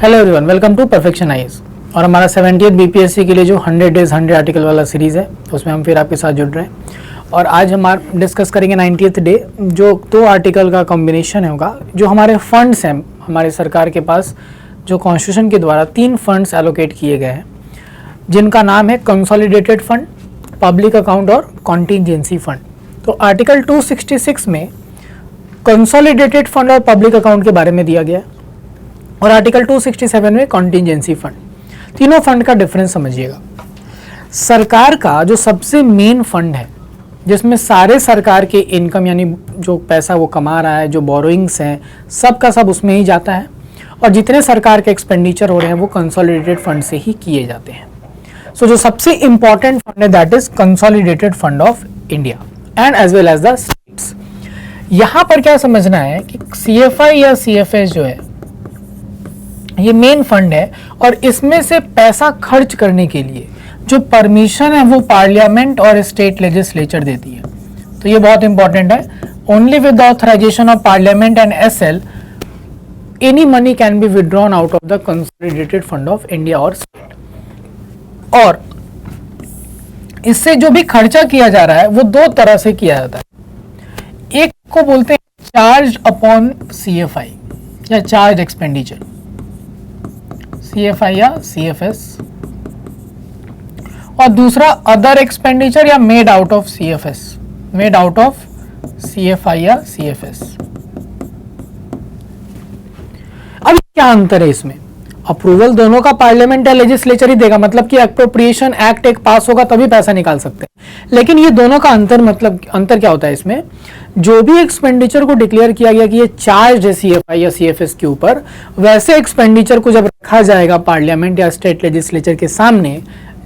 Hello everyone, welcome to perfection IAS. और हमारा 70th BPSC के लिए जो 100 डेज 100 आर्टिकल वाला सीरीज़ है उसमें हम फिर आपके साथ जुड़ रहे हैं। और आज हम डिस्कस करेंगे 90th डे, जो 2 आर्टिकल का कॉम्बिनेशन होगा। जो हमारे फंड्स हैं हमारे सरकार के पास, जो कॉन्स्टिट्यूशन के द्वारा 3 फंड्स एलोकेट किए गए हैं, जिनका नाम है कंसोलिडेटेड फंड, पब्लिक अकाउंट और कॉन्टीजेंसी फंड। तो आर्टिकल 266 में कंसोलिडेटेड फंड और पब्लिक अकाउंट के बारे में दिया गया है और आर्टिकल 267 में कॉन्टीजेंसी फंड। तीनों फंड का डिफरेंस समझिएगा। सरकार का जो सबसे मेन फंड है, जिसमें सारे सरकार के इनकम यानी जो पैसा वो कमा रहा है, जो बोरोइंग्स हैं, सब का सब उसमें ही जाता है। और जितने सरकार के एक्सपेंडिचर हो रहे हैं वो कंसोलिडेटेड फंड से ही किए जाते हैं। सो जो सबसे इंपॉर्टेंट फंड है that is consolidated fund of India and as well as the states. यहाँ पर क्या समझना है कि CFI या CFS जो है ये मेन फंड है और इसमें से पैसा खर्च करने के लिए जो परमिशन है वो पार्लियामेंट और स्टेट लेजिस्लेचर देती है। तो ये बहुत इंपॉर्टेंट है। Only with the authorization of parliament and SL any money can be withdrawn out of the consolidated fund of India और स्टेट। और इससे जो भी खर्चा किया जा रहा है वो 2 तरह से किया जाता है। एक को बोलते हैं चार्ज अपॉन CFI या चार्ज एक्सपेंडिचर, CFI या CFS, और दूसरा अदर एक्सपेंडिचर या made out of CFS, made out of CFI या CFS। अब क्या अंतर है इसमें? अप्रूवल दोनों का पार्लियामेंट या लेजिस्लेचर ही देगा, मतलब कि अप्रोप्रिएशन एक्ट एक पास होगा तभी पैसा निकाल सकते हैं। लेकिन ये दोनों का अंतर क्या होता है इसमें? जो भी एक्सपेंडिचर को डिक्लेयर किया गया कि ये चार्ज है CFI या CFS के ऊपर, वैसे एक्सपेंडिचर को जब रखा जाएगा पार्लियामेंट या स्टेट लेजिस्लेचर के सामने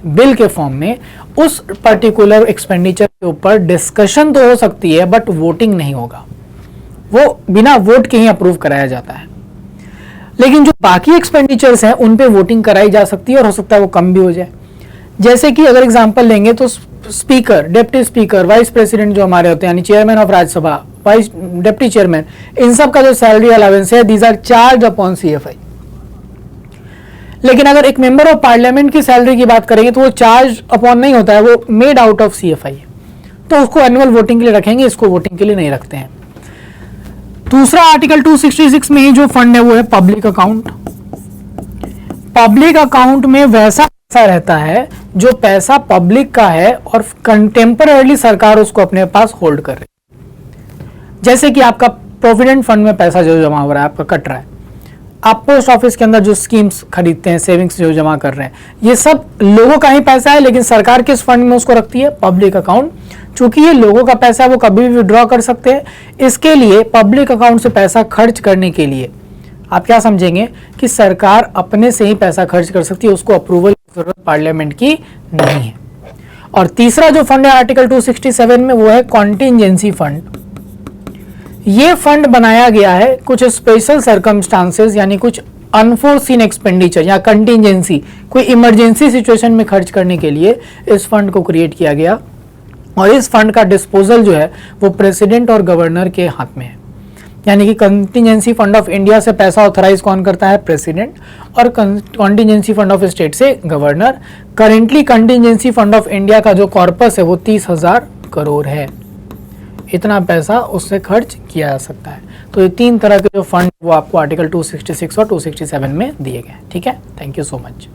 बिल के फॉर्म में, उस पर्टिकुलर एक्सपेंडिचर के ऊपर डिस्कशन तो हो सकती है बट वोटिंग नहीं होगा, वो बिना वोट के ही अप्रूव कराया जाता है। लेकिन जो बाकी एक्सपेंडिचर्स हैं उन पे वोटिंग कराई जा सकती है और हो सकता है वो कम भी हो जाए। जैसे कि अगर एग्जांपल लेंगे तो speaker, deputy speaker, vice president जो हमारे होते हैं यानी chairman of Rajya Sabha, vice deputy chairman, इन सब का जो सैलरी अलाउंस है these are charged upon CFI। लेकिन अगर एक मेंबर ऑफ पार्लियामेंट की सैलरी की बात करेंगे तो वो चार्ज अपॉन नहीं होता है, वो मेड आउट ऑफ CFI है। तो उसको एनुअल वोटिंग के लिए रखेंगे, इसको वोटिंग के लिए नहीं रखते हैं। दूसरा आर्टिकल 266 में ही जो फंड है वो है पब्लिक अकाउंट। पब्लिक अकाउंट में वैसा पैसा रहता है जो पैसा पब्लिक का है और कंटेम्पररीली सरकार उसको अपने पास होल्ड कर रही है। जैसे कि आपका प्रोविडेंट फंड में पैसा जो जमा हो रहा है, आपका कट रहा है, आप पोस्ट ऑफिस के अंदर जो स्कीम्स खरीदते हैं, सेविंग्स जो जमा कर रहे हैं, ये सब लोगों का ही पैसा है, लेकिन सरकार किस फंड में उसको रखती है? Public account. चूंकि ये लोगों का पैसा है वो कभी भी विड्रॉ कर सकते हैं, इसके लिए पब्लिक अकाउंट से पैसा खर्च करने के लिए आप क्या समझेंगे कि सरकार अपने से ही पैसा खर्च कर सकती है, उसको अप्रूवल की जरूरत पार्लियामेंट की नहीं है। और तीसरा जो फंड है आर्टिकल 267 में वो है कॉन्टीजेंसी फंड। ये फंड बनाया गया है कुछ स्पेशल सर्कमस्टांसेस यानी कुछ अनफोर्सीन एक्सपेंडिचर या कंटीजेंसी, कोई इमरजेंसी सिचुएशन में खर्च करने के लिए इस फंड को क्रिएट किया गया। और इस फंड का डिस्पोजल जो है वो प्रेसिडेंट और गवर्नर के हाथ में है। यानी कि कंटीजेंसी फंड ऑफ इंडिया से पैसा ऑथराइज कौन करता है? प्रेसिडेंट। और कंटीजेंसी फंड ऑफ स्टेट से governor. Currently contingency fund of India का जो कॉर्पस है वो 30,000 करोड़ है। इतना पैसा उससे खर्च किया जा सकता है। तो ये 3 तरह के जो फंड वो आपको आर्टिकल 266 और 267 में दिए गए। ठीक है, थैंक यू सो मच।